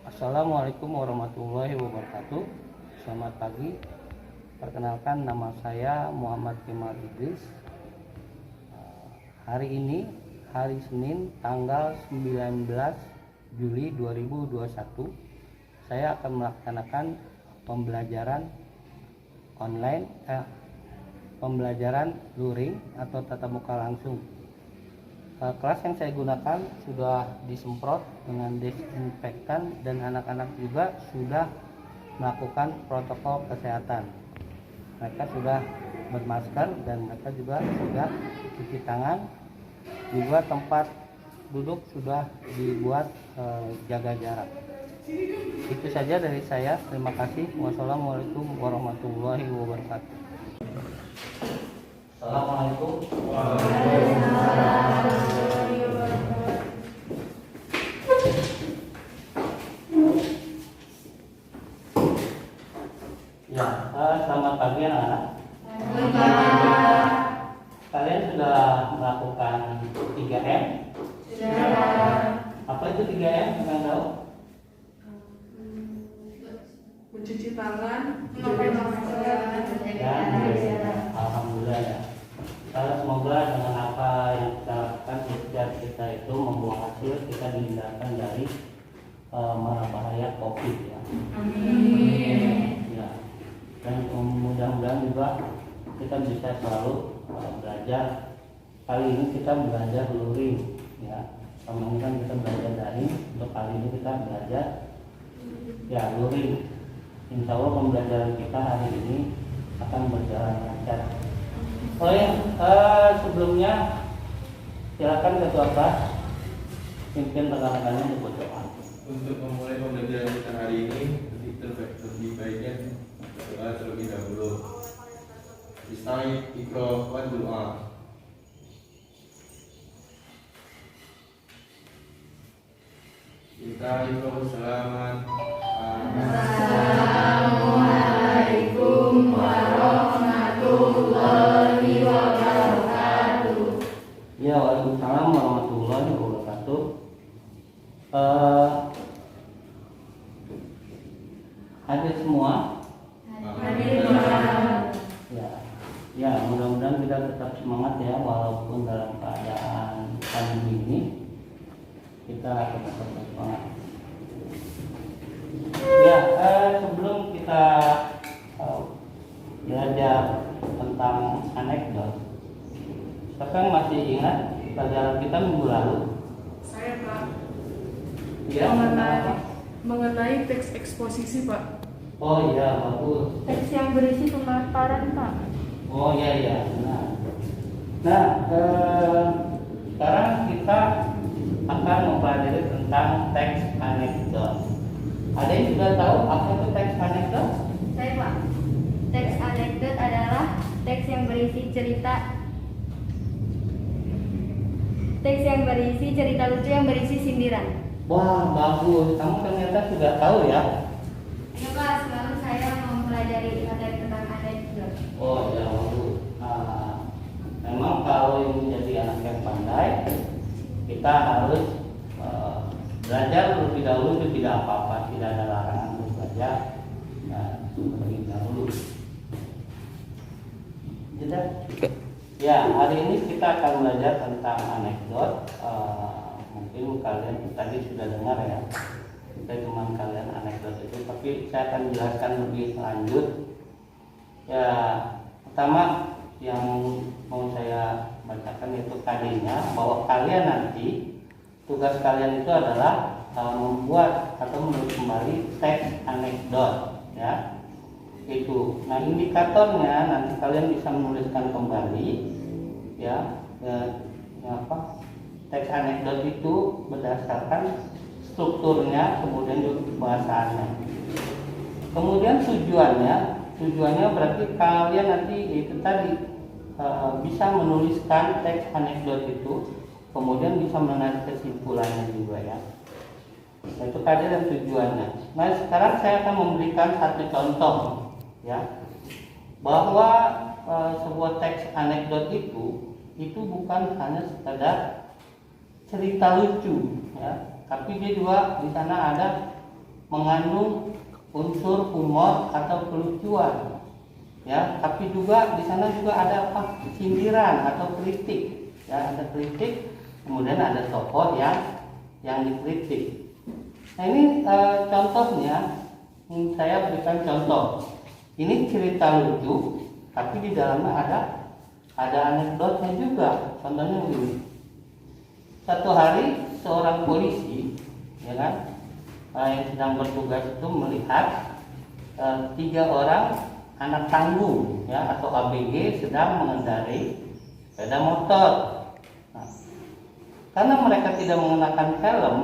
Assalamualaikum warahmatullahi wabarakatuh. Selamat pagi. Perkenalkan, nama saya Muhammad Kemal Idris. Hari ini hari Senin tanggal 19 Juli 2021, saya akan melaksanakan pembelajaran online, pembelajaran luring atau tatap muka langsung. Kelas yang saya gunakan sudah disemprot dengan desinfektan dan anak-anak juga sudah melakukan protokol kesehatan. Mereka sudah bermasker dan mereka juga sudah cuci tangan. Juga tempat duduk sudah dibuat jaga jarak. Itu saja dari saya. Terima kasih. Wassalamualaikum warahmatullahi wabarakatuh. Assalamualaikum. Ya, selamat pagi anak-anak. Kalian sudah melakukan 3M? Sudah. Apa itu 3M? Kalian tahu? Mencuci tangan, memakai masker, Ya, alhamdulillah ya. Semoga dengan apa yang kita lakukan ikhtiar kita itu membuat hasil, kita dihindarkan dari bahaya COVID ya. Amin. Ya. Dan mudah-mudahan juga kita bisa selalu belajar. Kali ini kita belajar luring ya. Kemarin kan kita belajar daring, untuk kali ini kita belajar ya luring. Insya Allah pembelajaran kita hari ini akan berjalan lancar. Oh ya, sebelumnya silakan ketua kelas pimpin rekan-rekannya untuk berdoa. Untuk memulai pembelajaran kita hari ini, lebih baiknya berdoa terlebih dahulu. Istai ikro wa doa. Kita ikro selamat. Assalamualaikum warahmatullahi wabarakatuh. Ya, waalaikumsalam warahmatullahi wabarakatuh. Hadir semua. Ya, mudah-mudahan kita tetap semangat ya, walaupun dalam keadaan pandemi ini kita tetap semangat. Ya, sebelum kita belajar tentang anekdot, siapa yang masih ingat pelajaran kita minggu lalu? saya Pak, Ya, mengenai teks eksposisi Pak. oh iya, bagus. Teks yang berisi pemaparan, Pak. Oh iya, nah sekarang kita akan mempelajari tentang teks anekdot. Ada yang sudah tahu apa itu teks anekdot? Saya, Pak. Teks anekdot adalah teks yang berisi cerita lucu yang berisi sindiran. Wah, bagus. Kamu ternyata sudah tahu ya? Ya, Pak, selalu saya mempelajari materi tentang anekdot. Oh ya, bagus. Nah, memang kalau yang menjadi anak yang pandai, kita harus belajar terlebih dahulu. Itu tidak apa-apa, tidak ada larangan untuk belajar. Nah, terlebih dahulu. Jadi, ya, hari ini kita akan belajar tentang anekdot. Mungkin kalian tadi sudah dengar ya, kita cuma kalian anekdot itu, tapi saya akan jelaskan lebih lanjut. Ya, pertama yang mau saya bacakan itu tadinya bahwa kalian nanti tugas kalian itu adalah membuat atau menulis kembali teks anekdot ya. Itu. Nah, indikatornya nanti kalian bisa menuliskan kembali ya, teks anekdot itu berdasarkan strukturnya, kemudian juga bahasannya. Kemudian tujuannya berarti kalian nanti itu tadi bisa menuliskan teks anekdot itu, kemudian bisa menarik kesimpulannya juga ya. Nah, itu tadi dan tujuannya. Nah, sekarang saya akan memberikan satu contoh ya, bahwa sebuah teks anekdot itu bukan hanya sekadar cerita lucu ya, tapi dia juga di sana ada mengandung unsur humor atau kelucuan, ya. Tapi juga di sana juga ada apa? Sindiran atau kritik, ya. Ada kritik, kemudian ada tokoh yang dikritik. Nah ini contohnya, saya berikan contoh. Ini cerita lucu, tapi di dalamnya ada anekdotnya juga. Contohnya begini. Satu hari seorang polisi, ya kan, yang sedang bertugas itu melihat 3 orang anak tanggung, ya, atau ABG sedang mengendarai sepeda motor. Nah, karena mereka tidak mengenakan helm,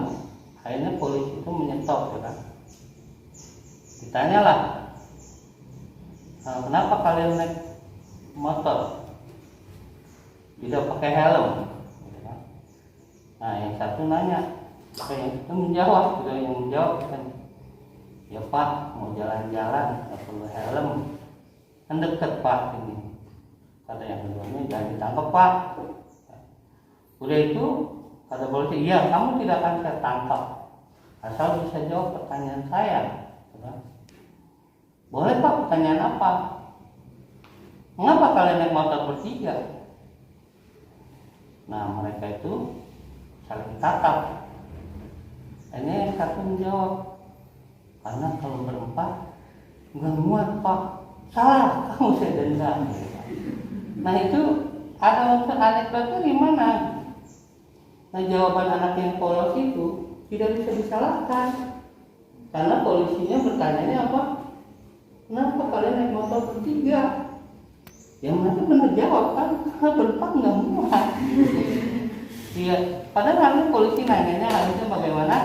akhirnya polisi itu menyetop, ya kan. Ditanyalah, kenapa kalian naik motor tidak pakai helm? Nah, yang satu nanya, yang itu menjawab, kan, ya Pak, mau jalan-jalan, nggak perlu helm, kan deket Pak ini. Kata yang keduanya, jangan ditangkap Pak. Udah itu, kata polisi, iya kamu tidak akan saya tangkap, asal bisa jawab pertanyaan saya. Boleh Pak, pertanyaan apa? Mengapa kalian naik motor bertiga? Nah, mereka itu saling tatap. Ini yang satu menjawab, karena kalau berempat nggak muat Pak. Salah, kamu saya denda. Nah itu ada unsur anekdotnya di mana? Nah jawaban anak yang polos itu tidak bisa disalahkan, karena polisinya bertanya apa? Kenapa kalian naik motor bertiga? Yang mana benar jawab kan, karena berempat nggak muat. Iya, padahal harusnya polisi nanyanya harusnya bagaimana?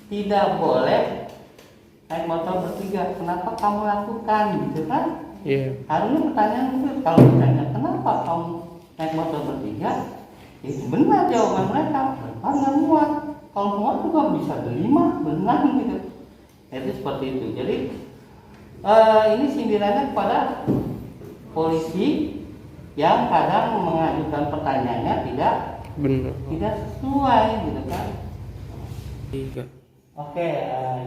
Tidak boleh naik motor bertiga. Kenapa kamu lakukan, gitu kan? Iya. Harusnya pertanyaan itu, kalau ditanya kenapa kamu naik motor bertiga, itu benar jawaban mereka. Berempat nggak muat. Kalau muat juga bisa 5, benar gitu. Itu seperti itu. Jadi ini sindirannya kepada polisi yang kadang mengajukan pertanyaannya Benar. tidak sesuai, gitu kan. Iya. Oke,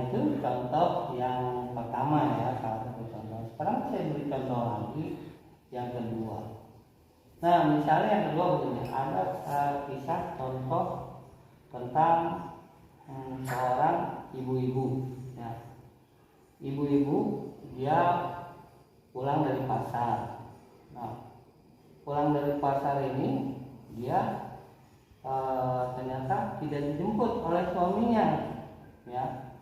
itu contoh yang pertama, ya, salah satu contoh. Sekarang saya beri contoh lagi yang kedua. Nah, misalnya yang kedua begini, ada kisah contoh tentang seorang ibu-ibu, ya. Ibu-ibu dia pulang dari pasar. Nah, pulang dari pasar ini dia ternyata tidak dijemput oleh suaminya, ya.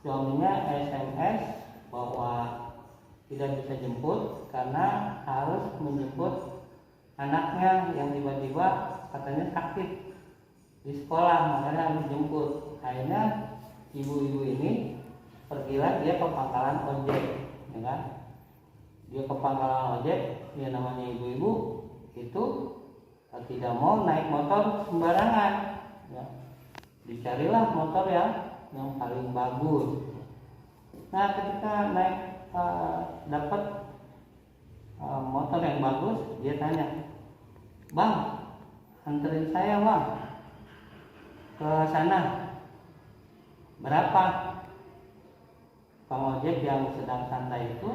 Suaminya SMS bahwa tidak bisa jemput karena harus menjemput anaknya yang tiba-tiba katanya sakit di sekolah, makanya harus dijemput. Akhirnya ibu-ibu ini pergilah dia ke pangkalan ojek, ya kan. Dia ke pangkalan ojek, dia namanya ibu-ibu itu tidak mau naik motor sembarangan, ya. Dicarilah motor yang paling bagus. Nah, ketika naik dapat motor yang bagus, dia tanya, Bang, anterin saya Bang ke sana, berapa? Bang ojek yang sedang santai itu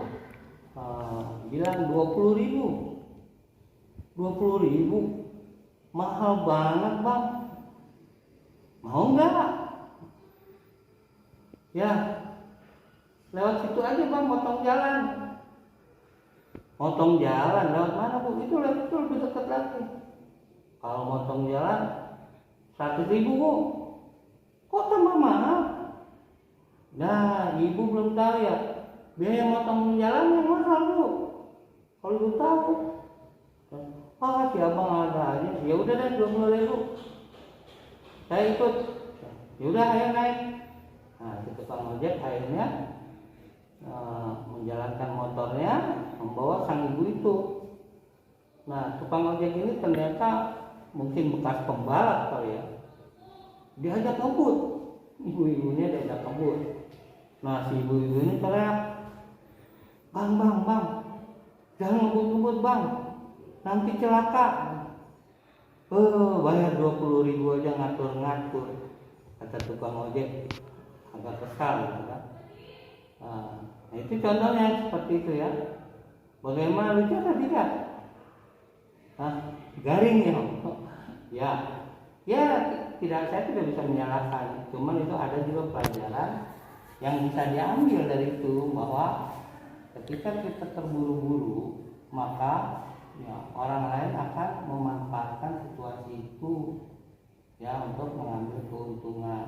bilang 20.000. 20.000 mahal banget Bang, mau nggak? Ya, lewat situ aja Bang, potong jalan. Potong jalan lewat mana Bu? Itu lebih dekat lagi. Kalau potong jalan 100.000 Bu. Kok tambah mahal? Nah, ibu belum tahu ya, biaya motong jalan yang mahal Bu. Kalau ibu tahu, si abang ada aja. Ya udah deh, 20.000. Saya ikut. Ya udah, ayo naik. Nah, si tukang ojek akhirnya menjalankan motornya membawa sang ibu itu. Nah, tukang ojek ini ternyata mungkin bekas pembalap kali ya. Diajak ngebut, ibu-ibunya diajak ngebut. Nah, si ibu-ibu ini teriak, bang, jangan ngebut-ngebut Bang, nanti celaka. Bayar 20.000 aja ngatur-ngatur, kata tukang ojek. agak kesal gitu kan. Nah, itu contohnya seperti itu ya. Bagaimana lucu atau tidak? Garing ya. Ya, saya tidak bisa menyalahkan. Cuman itu ada juga pelajaran yang bisa diambil dari itu, bahwa ketika kita terburu-buru, maka ya, orang lain akan memanfaatkan situasi itu ya untuk mengambil keuntungan.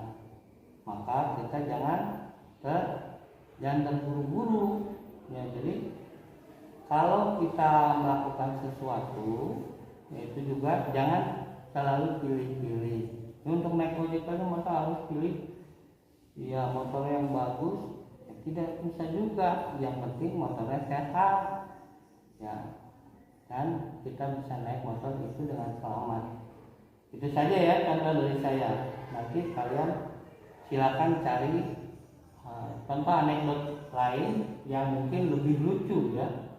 Maka kita jangan terburu-buru ya. Jadi kalau kita melakukan sesuatu, itu juga jangan selalu pilih-pilih. Untuk naik ojek aja masa harus pilih ya motor yang bagus? Ya, tidak bisa juga. Yang penting motornya sehat ya, dan kita bisa naik motor itu dengan selamat. Itu saja ya contoh dari saya. Nanti kalian silakan cari contoh anekdot lain yang mungkin lebih lucu ya,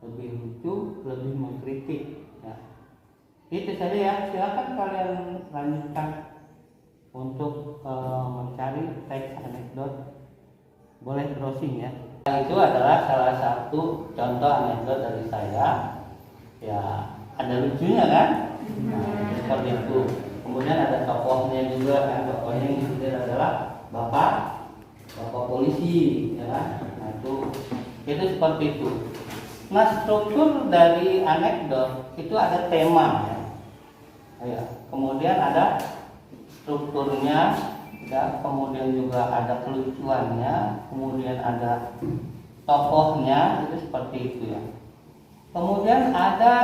lebih mengkritik ya. Itu saja ya, silakan kalian lanjutkan untuk mencari teks anekdot. Boleh browsing ya. Itu adalah salah satu contoh anekdot dari saya ya, ada lucunya kan. Nah, seperti itu. Kemudian ada tokohnya juga kan, tokohnya yang disini adalah bapak polisi ya kan. Nah, itu seperti itu. Nah, struktur dari anekdot itu ada tema ya. Ya, kemudian ada strukturnya ya, kemudian juga ada kelucuannya, kemudian ada tokohnya, itu seperti itu ya. Kemudian ada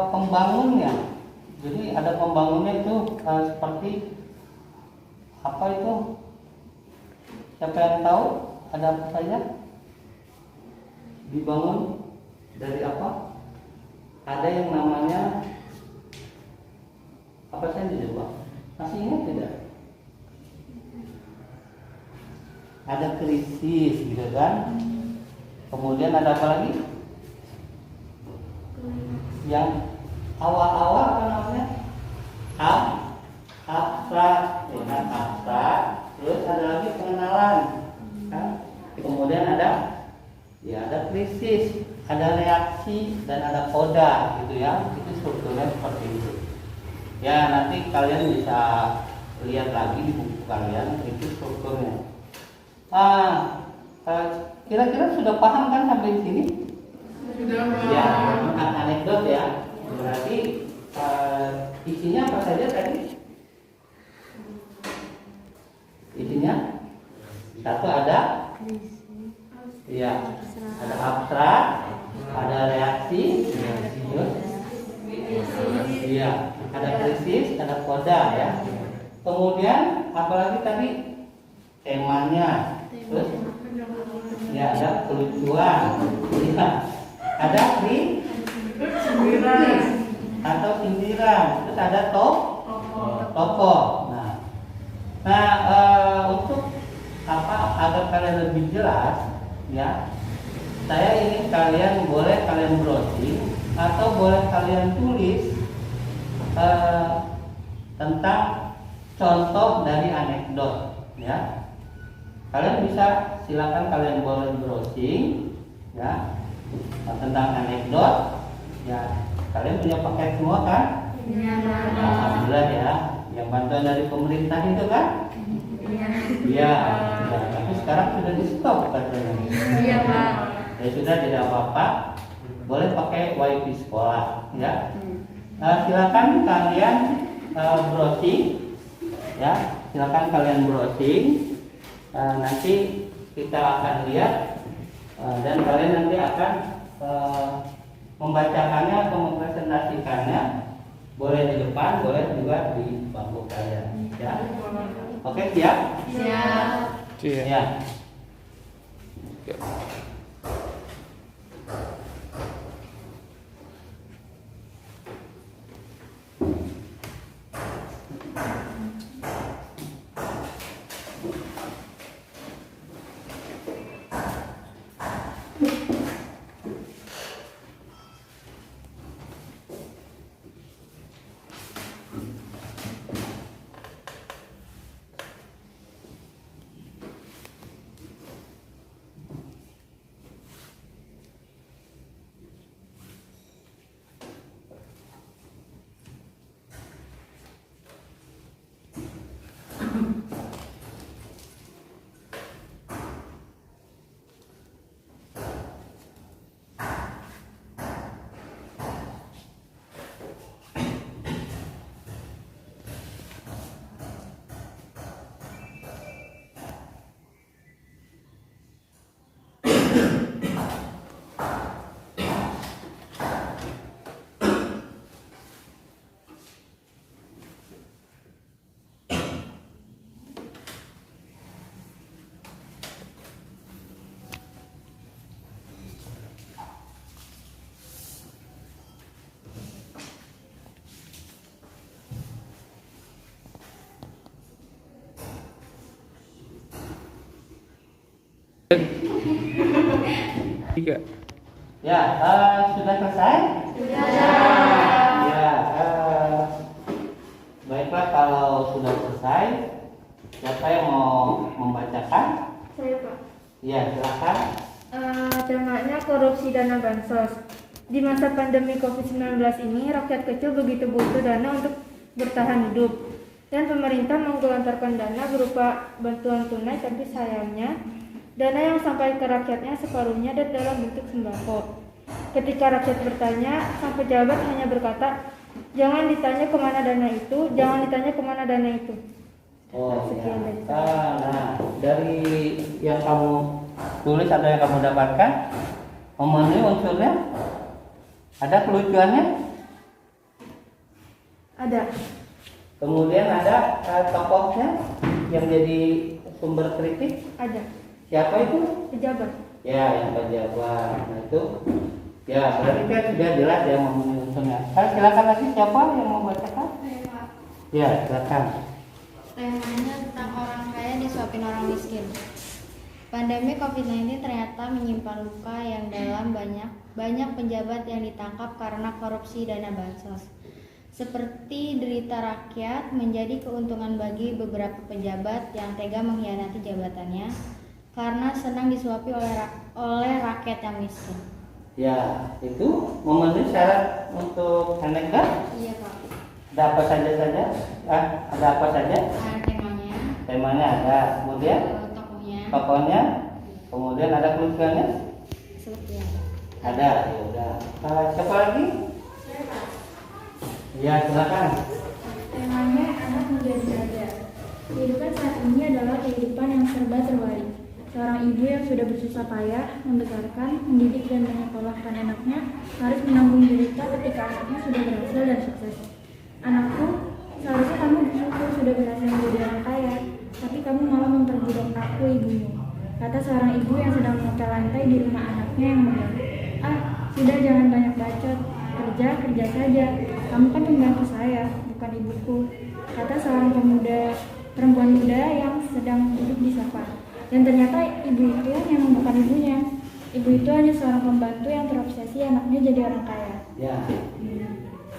pembangunnya. Jadi ada pembangunnya itu seperti apa itu? Siapa yang tahu? Ada apa saja? Dibangun dari apa? Ada yang namanya apa saja coba? Masih ingat tidak? Ada krisis gitu kan? Kemudian ada apa lagi? Yang awal-awal apa namanya? Abstrak, ya kan? Abstrak. Terus ada lagi pengenalan, kan? Kemudian ada krisis, ada reaksi, dan ada koda, gitu ya. Itu strukturnya seperti itu. Ya, nanti kalian bisa lihat lagi di buku kalian, itu strukturnya. Kira-kira sudah paham kan sampai sini? Sudah, Pak. Ya, tentang anekdot ya. Berarti isinya apa saja tadi? Isinya satu ada, ya, ada abstrak, ada reaksi, terus, iya, ada krisis, ada koda ya. Kemudian apalagi tadi temanya, terus, ya ada kelucuan, ya, ada Sindiran atau sindiran, terus ada tokoh. Untuk agar kalian lebih jelas ya, saya ingin kalian browsing atau boleh kalian tulis tentang contoh dari anekdot ya. Kalian bisa, silakan kalian boleh browsing ya tentang anekdot ya. Kalian punya paket semua kan? Alhamdulillah ya. Yang bantuan dari pemerintah itu kan? Iya. Ya, tapi sekarang sudah di stop katanya. Iya, Pak. Ya sudah, tidak apa-apa. Boleh pakai wifi sekolah ya. Silakan kalian browsing ya. Silakan kalian browsing. Nanti kita akan lihat dan kalian nanti akan membacakannya atau mempresentasikannya. Boleh di depan, boleh juga di bangku kalian ya. Oke, siap? Siap. Iya. Ya. 3. Ya, sudah selesai? Sudah. Ya, baiklah kalau sudah selesai, siapa yang mau membacakan? Saya Pak. Ya, silakan. Temanya korupsi dana bansos. Di masa pandemi COVID-19 ini, rakyat kecil begitu butuh dana untuk bertahan hidup. Dan pemerintah menggelontorkan dana berupa bantuan tunai, tapi sayangnya dana yang sampai ke rakyatnya separuhnya dan dalam bentuk sembako. Ketika rakyat bertanya, sang pejabat hanya berkata, jangan ditanya kemana dana itu, jangan ditanya kemana dana itu. Oh, Sekian ya. dari saya. Nah, dari yang kamu tulis atau yang kamu dapatkan, memenuhi unsurnya, ada kelucuannya, Ada. kemudian ada tokohnya yang jadi sumber kritik. Ada. Siapa itu? Pejabat. Ya, yang pejabat. Nah, itu ya berarti kan sudah jelas ya memenuhi unsurnya. Silakan lagi siapa yang mau bacakan? Saya Pak. Ya, silakan. Temanya tentang orang kaya disuapin orang miskin. Pandemi COVID-19 ternyata menyimpan luka yang dalam, banyak pejabat yang ditangkap karena korupsi dana bansos. Seperti derita rakyat menjadi keuntungan bagi beberapa pejabat yang tega mengkhianati jabatannya karena senang disuapi oleh rakyat yang miskin. Ya, itu memenuhi syarat untuk anekdot. Iya Pak. Ada apa saja? Ada apa saja? Temanya, Temanya ada, kemudian tokohnya, tokohnya, kemudian ada kelucuannya, seperti apa? ada. Ya udah. Siapa lagi? Ya, silakan. Temanya anak menjadi raja. Kehidupan saat ini adalah kehidupan yang serba terbalik. Seorang ibu yang sudah bersusah payah membesarkan, mendidik dan menyekolahkan anaknya harus menanggung derita ketika anaknya sudah berhasil dan sukses. Anakku, seharusnya kamu bersyukur sudah berhasil menjadi orang kaya, tapi kamu malah memperbudak aku, ibumu, kata seorang ibu yang sedang mengepel lantai di rumah anaknya yang megah. Sudah, jangan banyak bacot, kerja saja. Kamu kan pembantu saya, bukan ibuku, kata seorang perempuan muda yang sedang duduk di sofa. Dan ternyata ibu itu yang bukan ibunya. Ibu itu hanya seorang pembantu yang terobsesi anaknya jadi orang kaya. Ya.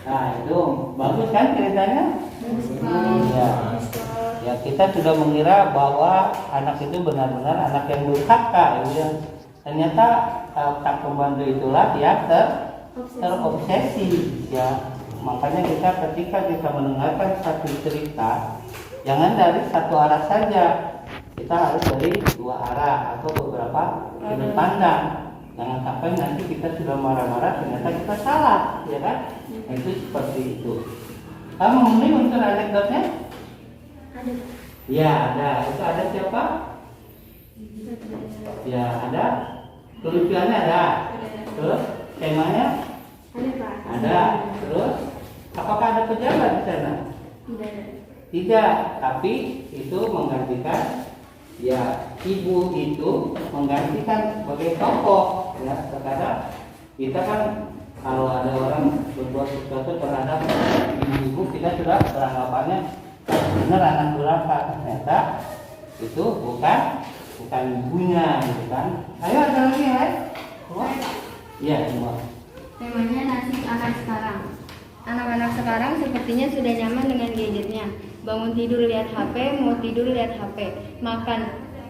Nah, itu bagus kan ceritanya? Ya. Ya, kita sudah mengira bahwa anak itu benar-benar anak yang durhaka, yang ternyata tak pembantu itulah yang terobsesi. Ya, makanya kita ketika kita mendengarkan satu cerita, jangan dari satu arah saja. Kita harus dari dua arah atau beberapa sudut pandang. Jangan sampai nanti kita sudah marah-marah ternyata kita salah, ya kan? Itu seperti itu. Kamu memenuhi unsur anekdotnya? Ada. Ya, ada. Itu ada siapa? Ya, ada. Kelucuannya ada. Terus temanya? Ada Pak. Ada. Terus apakah ada pejabat di sana? Tidak ada. Tidak, tapi itu menggantikan, ya, ibu itu menggantikan sebagai tokoh. Ya, sekarang kita kan kalau ada orang berbuat sesuatu terhadap ibu-ibu, kita sudah beranggapannya benar anak durhaka. Ternyata itu bukan ibunya, gitu kan? Ayo ada lagi ya? Iya, semua. Temanya nasib anak sekarang. Anak-anak sekarang sepertinya sudah nyaman dengan gadgetnya. Bangun tidur lihat HP, mau tidur lihat HP.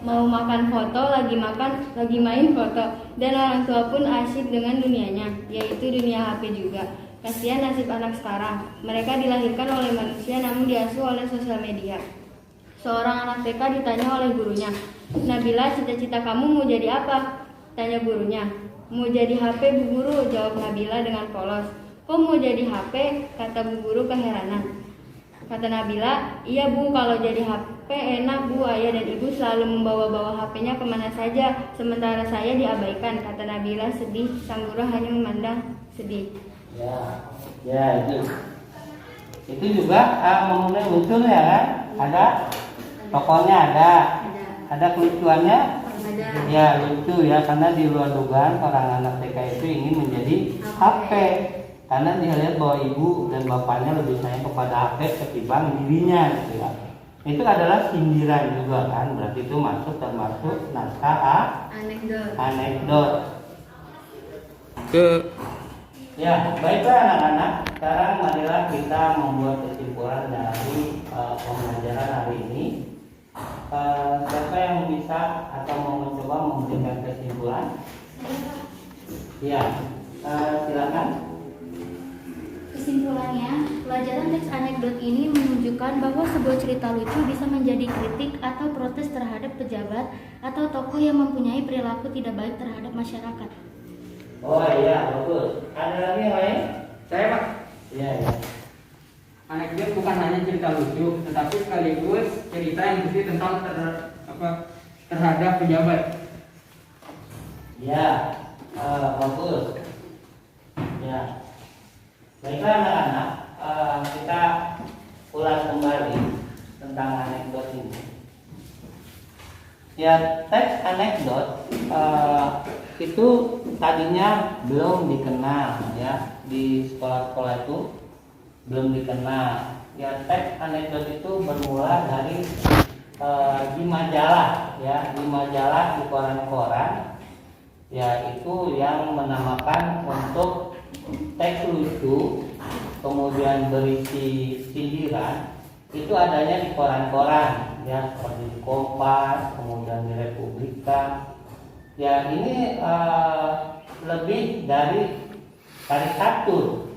Mau makan foto, lagi main foto. Dan orang tua pun asyik dengan dunianya, yaitu dunia HP juga. Kasihan nasib anak sekarang. Mereka dilahirkan oleh manusia namun diasuh oleh sosial media. Seorang anak TK ditanya oleh gurunya, "Nabila, cita-cita kamu mau jadi apa?" Tanya gurunya. "Mau jadi HP, Bu Guru," jawab Nabila dengan polos. "Kok mau jadi HP?" kata Bu Guru keheranan. Kata Nabila, "Iya Bu, kalau jadi HP enak Bu, ayah dan ibu selalu membawa-bawa HP-nya kemana saja, sementara saya diabaikan," kata Nabila sedih. Sang guru hanya memandang sedih. Ya itu juga memenuhi unsurnya kan? Ada tokohnya, ada kelucuannya. Ya lucu ya, karena di luar dugaan orang anak TK itu ingin menjadi HP. Karena dia lihat bahwa ibu dan bapaknya lebih sayang kepada HP ketimbang dirinya, gitu ya. Itu adalah sindiran juga kan, berarti itu termasuk naskah anekdot. Ya, baiklah anak-anak. Sekarang marilah kita membuat kesimpulan dari pembelajaran hari ini. Siapa yang bisa atau mau mencoba memberikan kesimpulan? Ya, silakan. Kesimpulannya, pelajaran teks anekdot ini menunjukkan bahwa sebuah cerita lucu bisa menjadi kritik atau protes terhadap pejabat atau tokoh yang mempunyai perilaku tidak baik terhadap masyarakat. Oh iya, bagus. Ada lagi yang lain? Saya Pak, Iya, ya. anekdot bukan hanya cerita lucu, tetapi sekaligus cerita yang berisi tentang terhadap pejabat. Ya, bagus. Ya. Baiklah anak-anak, kita ulas kembali tentang anekdot ini. Ya, teks anekdot itu tadinya belum dikenal ya, di sekolah-sekolah itu belum dikenal. Ya, teks anekdot itu bermula dari di majalah ya, di majalah, di koran-koran ya, itu yang menamakan untuk teks lucu kemudian berisi sindiran itu adanya di koran-koran ya, seperti di Kompas, kemudian di Republika. Ya, ini lebih dari karikatur.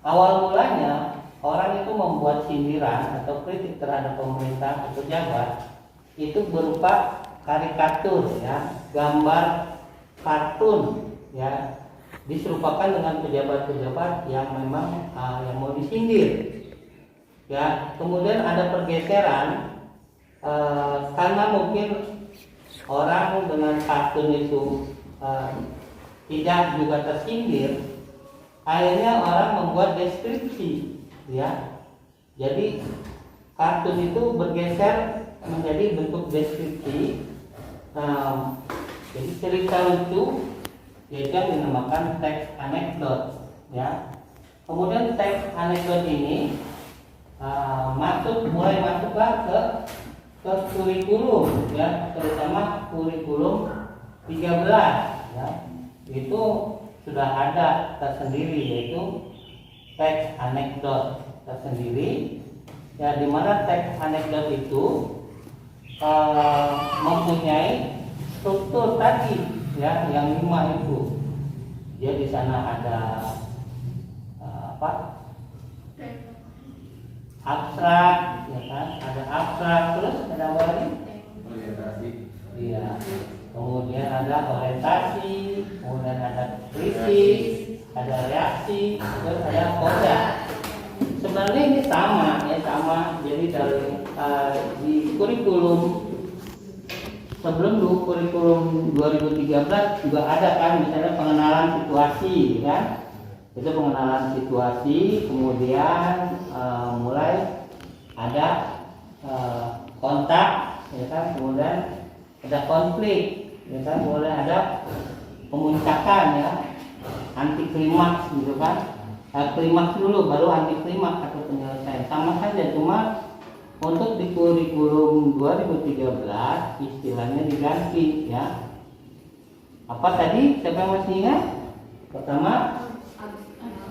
Awal mulanya orang itu membuat sindiran atau kritik terhadap pemerintah atau pejabat itu berupa karikatur ya, gambar kartun ya, diserupakan dengan pejabat-pejabat yang memang yang mau disindir ya. Kemudian ada pergeseran karena mungkin orang dengan kartun itu tidak juga tersindir, akhirnya orang membuat deskripsi ya. Jadi kartun itu bergeser menjadi bentuk deskripsi. Jadi cerita lucu yaitu yang dinamakan teks anekdot ya. Kemudian teks anekdot ini mulai masuklah ke kurikulum ya, terutama kurikulum 13 ya. Itu sudah ada tersendiri, yaitu teks anekdot tersendiri ya, di mana teks anekdot itu mempunyai struktur tadi ya, yang 5 itu. Dia di sana ada abstrak ya kan, ada abstrak, terus ada apa lagi? Orientasi. Iya. Kemudian ada orientasi, kemudian ada kritis, ada reaksi, terus ada koda. Sebenarnya ini sama ya, sama. Jadi dari di kurikulum sebelum kurikulum 2013 juga ada kan, misalnya pengenalan situasi kan. Itu pengenalan situasi, kemudian mulai ada kontak ya kan, kemudian ada konflik ya kan, mulai ada pemuncakan ya, anti klimaks gitu kan. Klimaks dulu baru anti klimaks atau penyelesaian, sama saja, cuma untuk di kurikulum 2013 istilahnya diganti ya. Apa tadi, siapa yang masih ingat? Pertama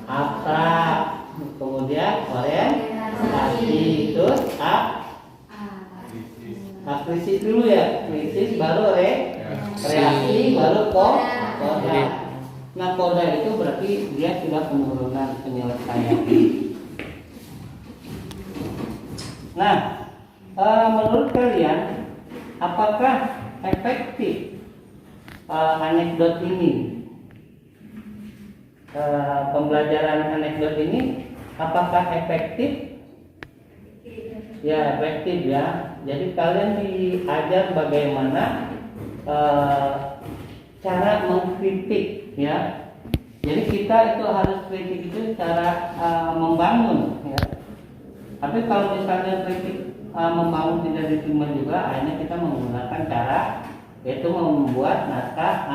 abstrak, kemudian orientasi, terus krisis dulu ya, krisis baru reaksi, baru koda. Nah, koda itu berarti dia sudah penurunan penyelesaian. Nah, menurut kalian apakah efektif anekdot ini? Pembelajaran anekdot ini apakah efektif? Ya, efektif ya. Jadi kalian diajar bagaimana cara mengkritik ya. Jadi kita itu harus kritik itu cara membangun ya. Tapi kalau misalnya kritik membangun tidak diterima juga, akhirnya kita menggunakan cara yaitu membuat naskah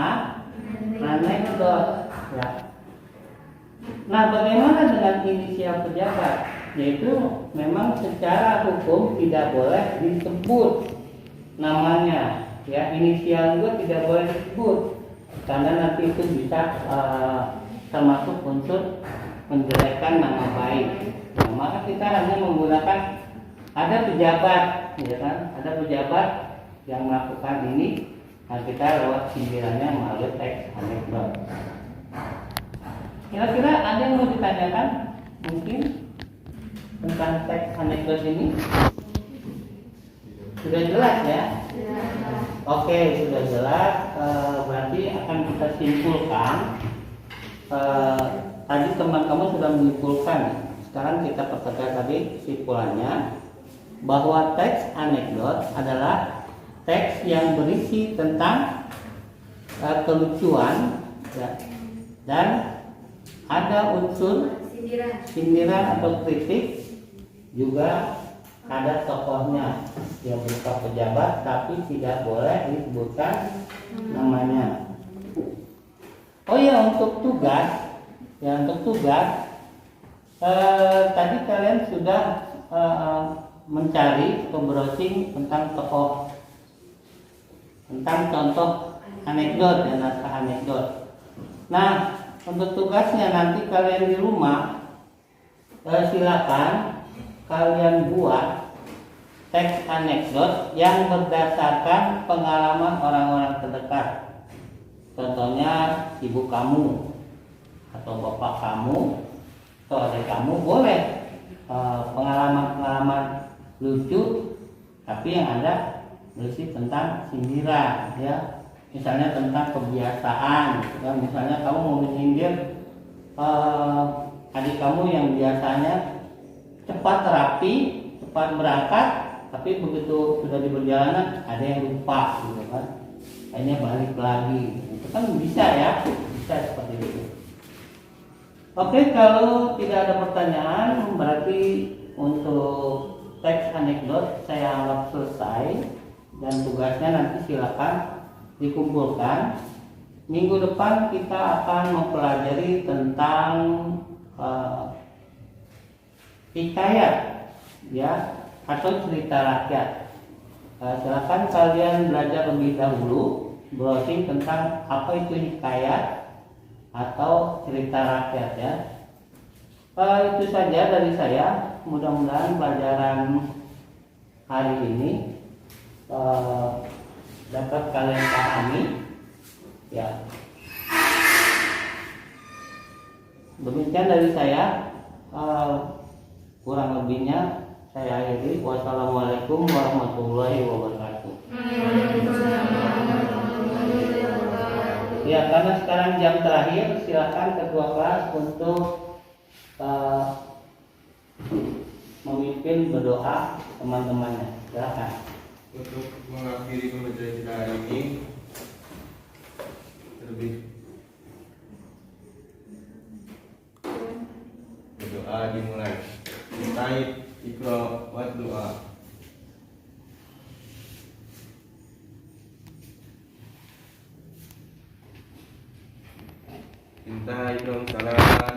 anekdot ya. Nah, bagaimana dengan inisial pejabat? yaitu memang secara hukum tidak boleh disebut namanya, ya, inisial juga tidak boleh disebut karena nanti itu bisa termasuk unsur menjelekkan nama baik. Nah, maka kita hanya menggunakan ada pejabat, ya kan, ada pejabat yang melakukan ini. Nah, kita lewat sindirannya melalui teks anekdot. Kira-kira ada yang mau ditanyakan mungkin tentang teks anekdot ini? Sudah jelas ya? Oke, sudah jelas. Berarti akan kita simpulkan. Tadi teman kamu sudah menyimpulkan. Sekarang kita pertegas tadi kesimpulannya bahwa teks anekdot adalah teks yang berisi tentang kelucuan, ya, dan ada unsur sindiran atau kritik, juga ada tokohnya yang berupa pejabat tapi tidak boleh disebutkan namanya. Oh ya, untuk tugas, tadi kalian sudah mencari atau browsing tentang tokoh, tentang contoh anekdot dan naskah anekdot. Nah, untuk tugasnya nanti kalian di rumah silakan kalian buat teks anekdot yang berdasarkan pengalaman orang-orang terdekat. Contohnya ibu kamu atau bapak kamu atau adik kamu, boleh pengalaman-pengalaman lucu tapi yang ada berisi tentang sindiran, ya. Misalnya tentang kebiasaan, ya. Misalnya kamu mau menyindir adik kamu yang biasanya cepat rapi, cepat berangkat, tapi begitu sudah di perjalanan ada yang lupa, gitu kan. Akhirnya balik lagi. Itu kan bisa, ya, bisa seperti itu. Oke, kalau tidak ada pertanyaan, berarti untuk teks anekdot saya anggap selesai dan tugasnya nanti silakan dikumpulkan. Minggu depan kita akan mempelajari tentang hikayat, ya, atau cerita rakyat. Silakan kalian belajar lebih dahulu, browsing tentang apa itu hikayat atau cerita rakyat, ya. Itu saja dari saya. Mudah-mudahan pelajaran hari ini dapat kalian pahami, ya. Demikian dari saya. Kurang lebihnya saya akhiri. Wassalamualaikum warahmatullahi wabarakatuh. Ya, karena sekarang jam terakhir, silakan ketua kelas untuk memimpin berdoa teman-temannya. Silakan. Untuk mengakhiri pembelajaran kita hari ini, terlebih berdoa dimulai. Baik, Iqra wa doa. Intai dong salam.